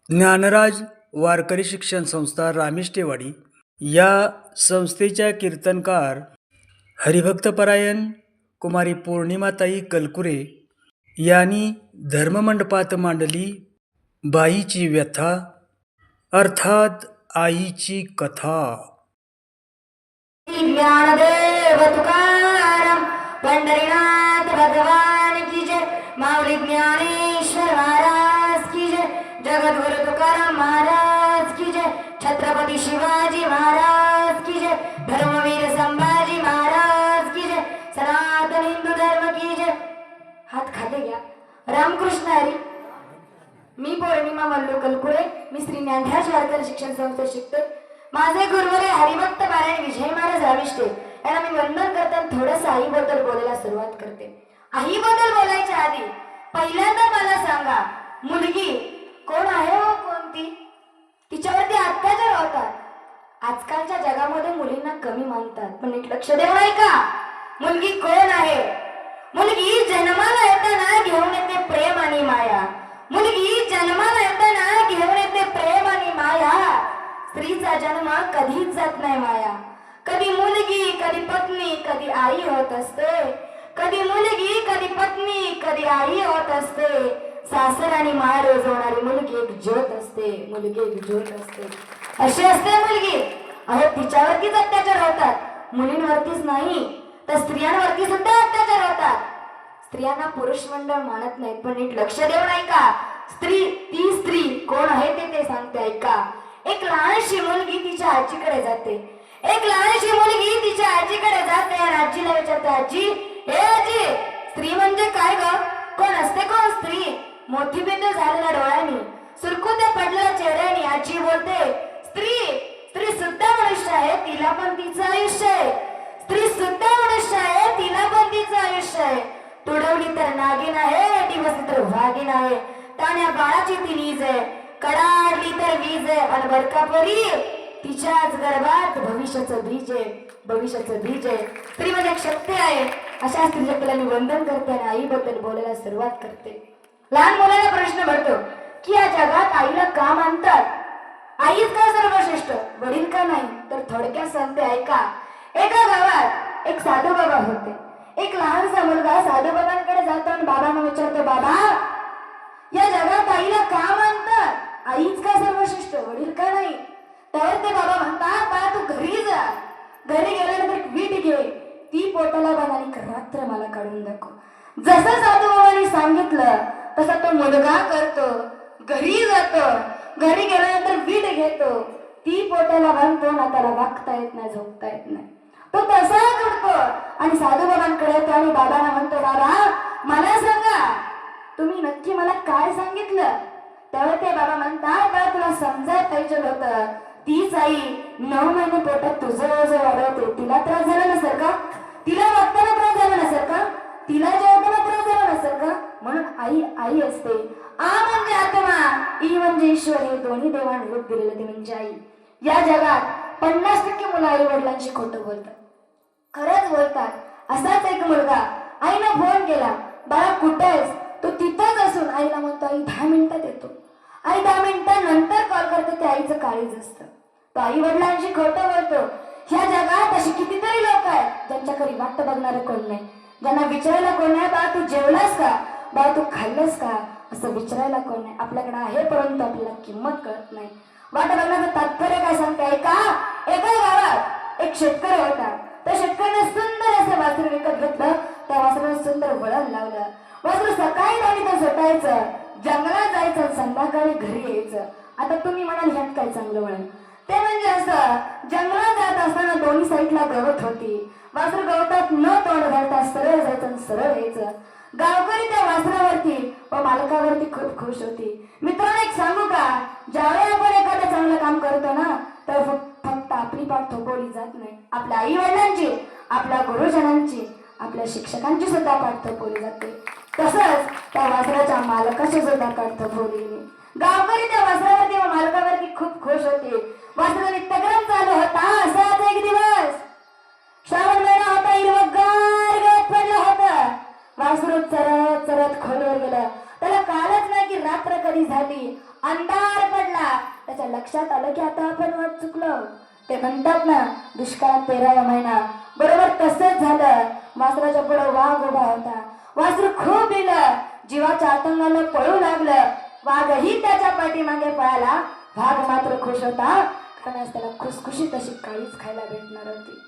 ज्ञानराज वारकरी शिक्षण संस्था रामेष्टेवाडी या संस्थेच्या कीर्तनकार हरिभक्तपरायण कुमारी पौर्णिमाताई कलकुरे यांनी धर्ममंडपात मांडली बाईची व्यथा अर्थात आईची कथा. ज्ञानदेव तुकाराम पंढरीनाथ भगवान की जय. माऊली ज्ञानेश्वर महाराज की जय. जगद्गुरु तुकाराम महाराज की जय. छत्रपती शिवाजी महाराज की जय. धर्मवीर संभाजी महाराज की जय. सनातन हिंदू धर्म की जय. हात खाली घ्या. रामकृष्ण हरी. मी पौर्णिमा मल्लू कलकुरे. मी श्री ज्ञानराज वारकरी शिक्षण संस्थेत शिकते. माझे गुरुवरे हरिभक्त पारायण विजय महाराज रामिष्टे यांना मी वंदन करताना थोडंसं आईबद्दल बोलायला सुरुवात करते. आईबद्दल बोलायच्या आधी पहिल्यांदा मला सांगा, मुलगी कोण आहे हो? कोणती? तिच्यावरती अत्याचार होतात. आजकालच्या जगामध्ये मुलींना कमी मानतात, पण नीट लक्ष देऊ नाही का? मुलगी कोण आहे? मुलगी जन्माला येताना घेऊन येते प्रेम आणि माया. मुलगी जन्माला येताना घेऊन येते प्रेम आणि माया. स्त्रीचा जन्म कधीच जात नाही माया. कधी मुलगी, कधी पत्नी, कधी आई होत असते. कधी मुलगी, कधी पत्नी, कधी आई होत असते. सासर आणि माय रोजवणारी मुलगी एक ज्योत असते. मुलगी एक ज्योत असते. अशी असते मुलगी. अहो, तिच्यावरतीच अत्याचार होतात, मुलींवरतीच नाही तर स्त्रियांवरती सुद्धा अत्याचार होतात. स्त्रियांना पुरुष मंडळ मानत नाहीत, पण नीट लक्ष देऊ नाही का? ती स्त्री कोण आहे ते सांगते ऐका. एक लहानशी मुलगी तिच्या आजीकडे जाते. एक लहानशी मुलगी तिच्या आजीकडे जाते आणि आजीला विचारते, आजी, हे आजी, स्त्री म्हणजे काय ग? कोण असते कोण स्त्री? मोठी बिंदू झालेल्या डोळ्यांनी, सुरकुत्या पडलेल्या चेहऱ्याने आजी बोलते, स्त्री सुद्धा मनुष्य आहे, तिला पण तिचं आयुष्य आहे. स्त्री सुद्धा मनुष्य आहे, तिला पण तिचं आयुष्य आहे. तुडवली तर नागिन आहे, डिवसली तर वाघीण आहे. ताण्या बाळाची ती नीज आहे, कडाडली तर वीज आहे. आणि बरकापरी तिच्याच गर्भात भविष्याचं बीज आहे. भविष्याचं बीज आहे. स्त्री म्हणजे एक शक्ती आहे. अशा स्त्रीला मी वंदन करते आणि आईबद्दल बोलायला सुरुवात करते. लहान मुलाला प्रश्न पडतो की या जगात आईला का मानतात? आईच का सर्वश्रेष्ठ, वडील का नाही? तर थोडक्यात सांगते ऐका. एका गावात एक साधू बाबा होते. एक लहानसा मुलगा साधू बाबांकडे जातो आणि बाबांना विचारतो, बाबा, या जगात आईला का मानतात? आईच का सर्वश्रेष्ठ, वडील का नाही? तर ते बाबा म्हणतात, बा तू घरी जा. घरी गेल्यानंतर वीट घे, ती पोटाला बांध आणि रात्र मला काढून दाखव. जसं साधू बाबांनी सांगितलं तसा तो मुलगा करतो. घरी जातो. घरी गेल्यानंतर वीट घेतो, ती पोटाला बांधतो ना, त्याला वागता येत नाही, झोपता येत नाही. तो तसा करतो आणि साधू बाबांकडे येतो आणि बाबांना म्हणतो, बाबा मला सांगा, तुम्ही नक्की मला काय सांगितलं? त्यावर ते बाबा म्हणतात, बा तुला समजायला पाहिजे होतं, तीच आई 9 महिने पोटात तुझं जो वाढवते, तिला त्रास झाला नसेल का? तिला वागताना त्रास झाला नसेल का? तिला जेवताना त्रास झाला नसेल का? म्हणून आई आई असते. आ म्हणजे आत्मा, ई म्हणजे ईश्वर, हे दोन्ही देवाने रूप दिलेलं ते म्हणजे आई. या जगात 50% मुलं आई वडिलांशी खोटं बोलतात, खरंच बोलतात. असाच एक मुलगा आईनं फोन केला, बाळा कुठे आहेस? तो तिथंच असून आईला म्हणतो, आई 10 मिनिटात येतो. आई 10 मिनिटांनंतर कॉल करते, ते आईचं काळीज असतं. तो आई वडिलांशी खोटं बोलतो. ह्या जगात अशी कितीतरी लोक आहेत ज्यांच्या घरी वाट बघणारं कोण नाही, ज्यांना विचारायला कोण नाही, बा तू जेवलास का, बा तू खाल्लंस का, असं विचारायला कोण नाही. आपल्याकडे आहे परंतु आपल्याला किंमत कळत नाही. वाट बघण्याचं तात्पर्य काय सांगते ऐका. एका गावात एक शेतकरी होता. त्या शेतकऱ्याने सुंदर असं वासरू विकत घेतलं. त्या वासराला सुंदर वळण लावलं. वासरू सकाळी धावणीतून सुटायचं, जंगलात जायचं, संध्याकाळी घरी यायचं. आता तुम्ही म्हणाल ह्यात काय चांगलं वळण? ते म्हणजे असं, जंगलात जात असताना दोन्ही साईडला गवत होती. वासरू गवतात न तोंड घालता सरळ जायचं, सरळ यायचं. गावकरी त्या वासरावरती व मालकावरती खूप खुश होती. मित्रांनो एक सांगू का, ज्यावेळी आपण एखादं चांगलं काम करतो ना, तर फक्त आपली पाठ थोपवली जात नाही, आपल्या आई वडिलांची, आपल्या गुरुजनांची, आपल्या शिक्षकांची सुद्धा पाठ थोपवली जाते. तसंच त्या वासराच्या मालकाची सुद्धा पाठ थोपवली गेली. गावकरी त्या वासरावरती व मालकावरती खूप खुश होते. वासराचा नित्यक्रम चालू होता. असाच एक दिवस श्रावण महिना होता, हिरवंगार गवत पडलं होतं. वासरू चरत चरत खोलवर गेलं. त्याला कळलंच नाही की रात्र कधी झाली. अंधार पडला. त्याच्या लक्षात आलं की आता आपण वाट चुकलो. ते म्हणतात ना, दुष्काळात 13वा महिना. बरोबर तसंच झालं. वासराच्या पुढे वाघ उभा होता. वासरू खूप भिलं, जीवाच्या आतंकाला पळू लागलं. वाघही त्याच्या पाठीमागे पळाला. वाघ मात्र खुश होता, कारण आज त्याला खुसखुशीत अशी काळीच खायला भेटणार होती.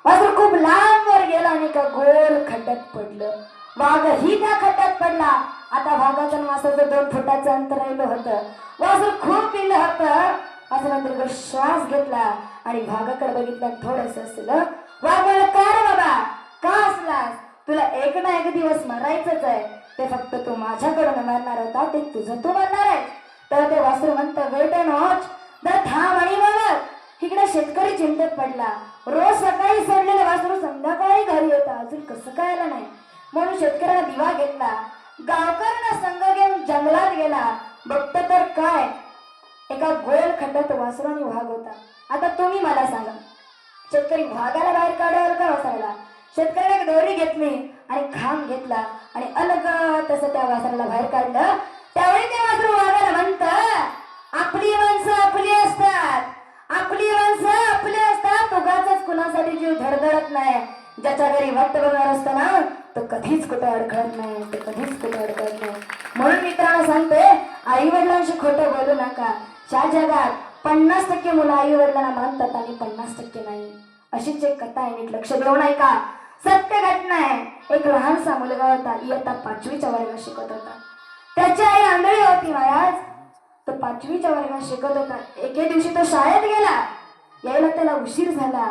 वासरू खूप लांब वर गेला आणि एका गोल खड्ड्यात पडलं. वाघही त्या खड्ड्यात पडला. आता वाघाचं आणि वासराचं 2 फुटाचं अंतर राहिलं होतं. वासरू खूप पिलं होतं. वासरानं दीर्घ श्वास घेतला आणि वाघाकडे बघितलं. थोडंसं असलं. वाघ म्हणला, का रे बाबा, का असलास? तुला एक ना एक दिवस मरायचंच आहे. ते फक्त तू माझ्याकडून मरणार होता, ते तुझं तू मरणार आहे. तर ते वासरू म्हणतं, वेट अँड वॉच, जरा थांब आणि बघ. इकडे शेतकरी चिंतेत पडला. रोज सकाळी सोडलेलं वासरू संध्याकाळी घरी येतं, अजून कसं काय आलं नाही. म्हणून शेतकऱ्याला दिवा घेतला. गावकऱ्यांना संघ घेऊन जंगलात गेला. बघतं तर काय, एका गोल खड्ड्यात वासरू आणि वाघ होता. आता तुम्ही मला सांगा, शेतकरी वाघाला बाहेर काढावर का वासराला? शेतकऱ्याने एक दोरी घेतली आणि खांब घेतला आणि अलग तसं त्या वासराला बाहेर काढलं. त्यावेळी ते वासरू वाघाला म्हणतं, आपली माणसं आपली असतात, आपली माणसं आपली असतात. उगाचच कुणासाठी जीव धडधडत नाही. ज्याच्या घरी वाट बघणार असतं ना, तो कधीच कुठे अडखळत नाही, तो कधीच कुठे अडखळत नाही. म्हणून मित्रांनो सांगते, आई वडिलांशी खोटं बोलू नका. ज्या जगात 50% मुलं आई वडिलांना मानतात आणि 50% नाही. अशीच एक कथा आहे, नीट लक्ष देऊ नाही का? सत्य घटना आहे. एक लहानसा मुलगा होता, इयत्ता 5वीच्या वर्गात शिकत होता. त्याची आई आंधळी होती महाराज. तो 5वीच्या वर्गात शिकत होता. एके दिवशी तो शाळेत गेला. यायला त्याला उशीर झाला.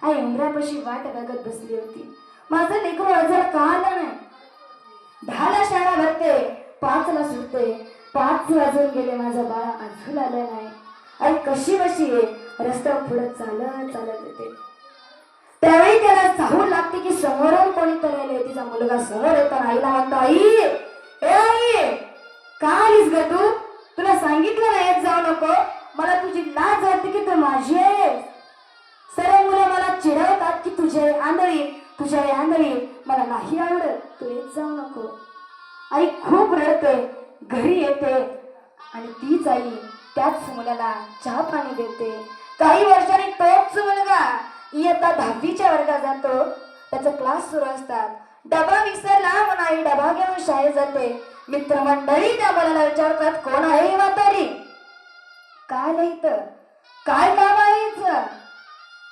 आई उंबऱ्यापाशी वाट बघत बसली होती. माझं लेकरू अजून का आलं नाही? 10ला शाळा भरते, 5ला सुटते. 5 वाजून गेले, माझं बाळ अजून आलं नाही. आई कशी बशी आहे, रस्त्यावर पुढे चालत चालत येते. त्यावेळी त्याला चाहूल लागते की समोरून कोणीतरी आले. तिचा मुलगा समोर येतो. आईला म्हणतो, आई, ए आई, का आलीस ग तू? तुला सांगितलं ना येत जाऊ नको. मला तुझी लाज वाटते की तू माझी आहेस. सर्व मुलं मला चिडवतात की तुझे आंधळी, तुझ्या आंधळी, मला नाही आवडत, तू येत जाऊ नको. आई खूप रडते. घरी येते आणि तीच आई त्याच मुलाला चहा पाणी देते. काही वर्षांनी तोच मुलगा इयत्ता 10वीच्या वर्गात जातो. त्याचा क्लास सुरू असतात. डबा विसरला म्हणून आई डबा घेऊन शाळेत जाते. मित्रमंडळी त्या मुलाला विचारतात, कोण आहे ही म्हातारी? काय लिहित, काय काम आहे हिचं?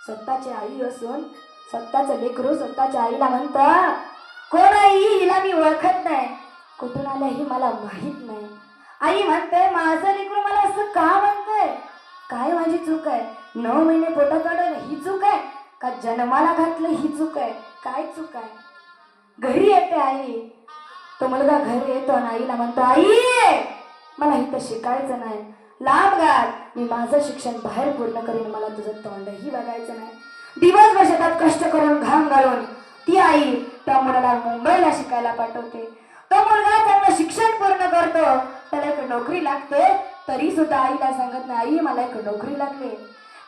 स्वतःची आई असून स्वतःचं लेकरू स्वतःच्या आईला म्हणतं, कोण आई, हिला मी ओळखत नाही, कुठून आल्या ही मला माहित नाही. आई म्हणते, माझं लेकरू मला असं का म्हणतंय? काय माझी चूक आहे? 9 महिने पोटात काढलं ही चूक आहे का? जन्माला घातलं ही चूक आहे? काय चूक आहे? घरी येते आई. तो मुलगा घरी येतो आणि आईला म्हणतो, आई, मला इथं शिकायचं नाही, लांब घाल, मी माझं शिक्षण बाहेर पूर्ण करीन, मला तुझं तोंडही बघायचं नाही. दिवसभर शेतात कष्ट करून घाम गाळून ती आई त्या मुलाला मुंबईला शिकायला पाठवते. तो मुलगा चांगलं शिक्षण पूर्ण करतो, त्याला एक नोकरी लागते. तरी सुद्धा आईला सांगत नाही, आई मला एक नोकरी लागली.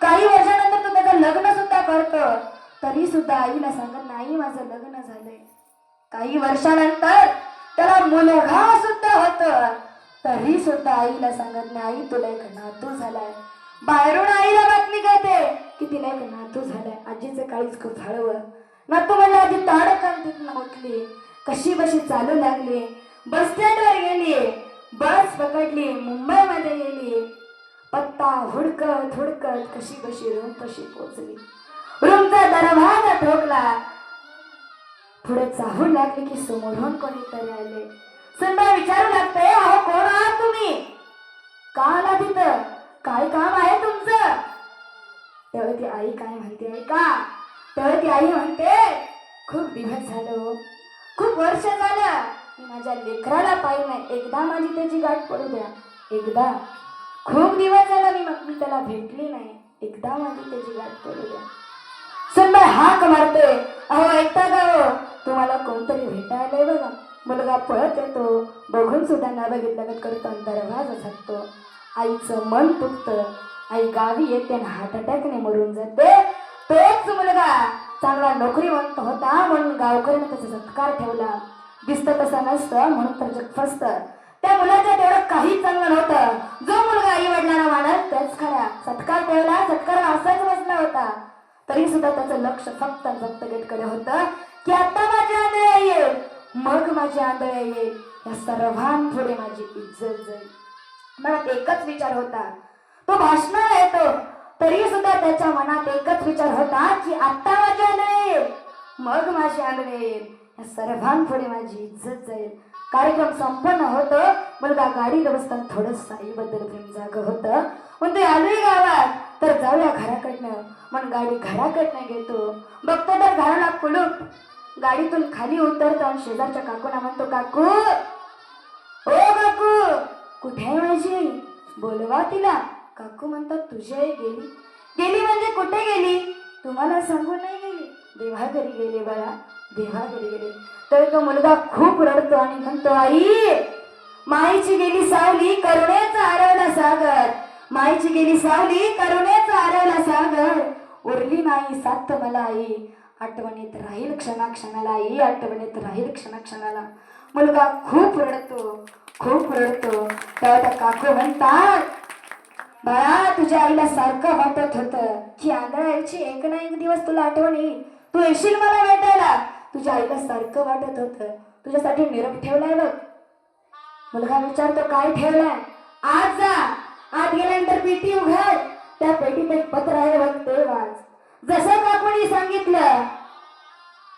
काही वर्षानंतर तो त्याचं लग्न सुद्धा करतो. तरी सुद्धा आईला सांगत नाही, माझं लग्न झालंय. काही वर्षानंतर त्याला मुलगा सुद्धा होतं. तरी सुद्धा आईला सांगत नाही, आई तुला एक नातू झालाय. बाहेरून आईला बातमी कळते की तिला एक नातू झालाय. आजीचं काळीज खूप हळवं. नातू म्हणलं, आधी ताडकन तिथनं उठली, कशी बशी चालू लागली, बस स्टँडवर गेली, बस पकडली, मुंबईमध्ये गेली. पत्ता हुडकत हुडकत कशी बशी रूम पशी पोहोचली. रूमचा दरवाजा ठोकला. पुढे चाहूल लागली की समोरून कोणीतरी आले. सुनबाई विचारू लागते, अहो कोण आहात तुम्ही? का आला तिथं? काय काम आहे तुमचं? तेव्हा ती आई काय म्हणते ऐका. तेव्हा ती आई म्हणते, खूप दिवस झालं, खूप वर्ष झालं, मी माझ्या लेकराला पाहिलं नाही. एकदा माझी त्याची गाठ पडू द्या. एकदा, खूप दिवस झाला मी त्याला भेटली नाही. एकदा माझी त्याची गाठ पडू द्या. सुनबाई हाक मारते, अहो ऐकता का हो, तुम्हाला कोणतरी भेटायला बघा. मुलगा पळत येतो. बघून सुद्धा न बघितलं करतो, दरवाजा झाकतो. आईचं मन तुटतं. आई गावी येते आणि हार्ट अटॅकने मरून जाते. तोच मुलगा चांगला नोकरीवंत होता म्हणून गावकऱ्याने त्याचा सत्कार ठेवला. दिसतं तसं नसतं म्हणून तर जग फसतं. त्या मुलाचं तेवढं काही चांगलं नव्हतं. जो मुलगा आई वडिलांना मानत त्याच खरा. सत्कार ठेवला, सत्कार असाच बसला होता. तरी सुद्धा त्याचं लक्ष फक्त आणि फक्त गेटकडे होतं की आता माझी आंधळ्या येईल, मग माझी आंधळ्या येईल, या सर्वांपुढे माझी इज्जत जाईल. मनात एकच विचार होता. तो भाषणाला येतो तरी सुद्धा त्याच्या मनात एकच विचार होता की आता माझी आंधळ्या येईल, मग माझी आंधळ्या येईल, या सर्वांपुढे माझी इज्जत जाईल. कार्यक्रम संपन्न होतो. मुलगा गाडीत बसताना थोडं साईबद्दल प्रेम जाग होतं. पण ते आलोय गावात तर जाऊया घराकडनं. मग गाडी घराकडनं घेतो. बघतो तर घराला कुलूप. गाडीतून खाली उतरतो आणि शेजारच्या काकूना म्हणतो, काकू ओ काकू, कुठे आहे माझी आई? बोलवा तिला. काकू म्हणतात, तुझी आई गेली. गेली म्हणजे कुठे गेली? तुम्हाला सांगून नाही गेली, देवा घरी गेले बाळा, देवा घरी गेले. तर तो मुलगा खूप रडतो आणि म्हणतो, आई माईची गेली सावली, करुणेचा हरवला सागर. माईची गेली सावली, करुणेचा हरवला सागर. उरली नाही साथ मला आई, आठवणीत राहील क्षणाक्षणाला आई, आठवणीत राहील क्षणाक्षणाला. मुलगा खूप रडतो, खूप रडतो. तेव्हा त्या काकू म्हणतात, बाळा तुझ्या आईला सारखं वाटत होतं की आंधळ्याची एक ना एक दिवस तुला आठवण येईल, तू येशील मला भेटायला. तुझ्या आईला सारखं वाटत होतं. तुझ्यासाठी निरोप ठेवलाय बघ. मुलगा विचारतो, काय ठेवलाय? आज जा, आत गेल्यानंतर पेटी उघड, त्या पेटीत एक पत्र आहे बघ, ते वाच. जसं काकूनी सांगितलं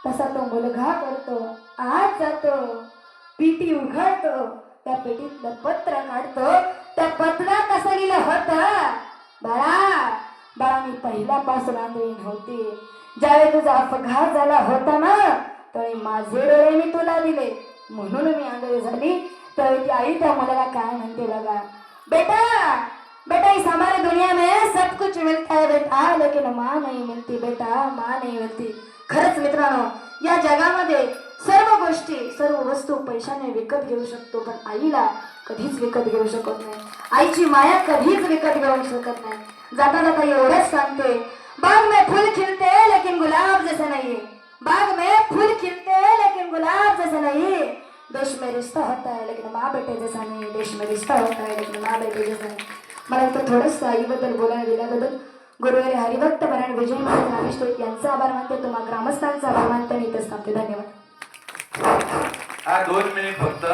तसा तो मुलगा करतो. आत जातो, पेटी उघडतो, त्या पेटीतलं पत्र काढतो. त्या पत्रात असं लिहिलं होतं, बाळा बाळा मी पहिल्यापासून आंधळी नव्हती. ज्यावेळी तुझा अपघात झाला होता ना, त्यावेळी माझे डोळे मी तुला दिले म्हणून मी आंधळी झाली. त्यावेळी ती आई त्या मुलाला काय म्हणते बघा, बेटा बेटा इस हमारे दुनिया में सब कुछ मिलता है बेटा, लेकिन माँ नहीं मिलती बेटा, माँ नहीं मिलती. खरंच मित्रांनो, या जगामध्ये सर्व गोष्टी, सर्व वस्तू पैशाने विकत घेऊ शकतो, पण आईला कधीच विकत घेऊ शकत नाही. आईची माया कधीच विकत घेऊ शकत नाही. जाता जाता एवढंच सांगते, बाग में फूल खिलते लेकिन गुलाब जैसे नहीं, बाग में फूल खिलते लेकिन गुलाब जैसे नहीं. देश में रिश्ता होता है लेकिन माँ बेटे जैसा नहीं, देश में रिश्ता होता है लेकिन माँ बेटे जैसा नहीं. मला तर थोडंच आईबद्दल बोलायला दिल्याबद्दल गुरुवारी हरिभक्त परायण विजय महाराज रामेश टेक यांचा आभार मानते. तुम्हा ग्रामस्थांचा आभार मानते आणि इथंच थांबते. धन्यवाद. हा 2 मिनिट फक्त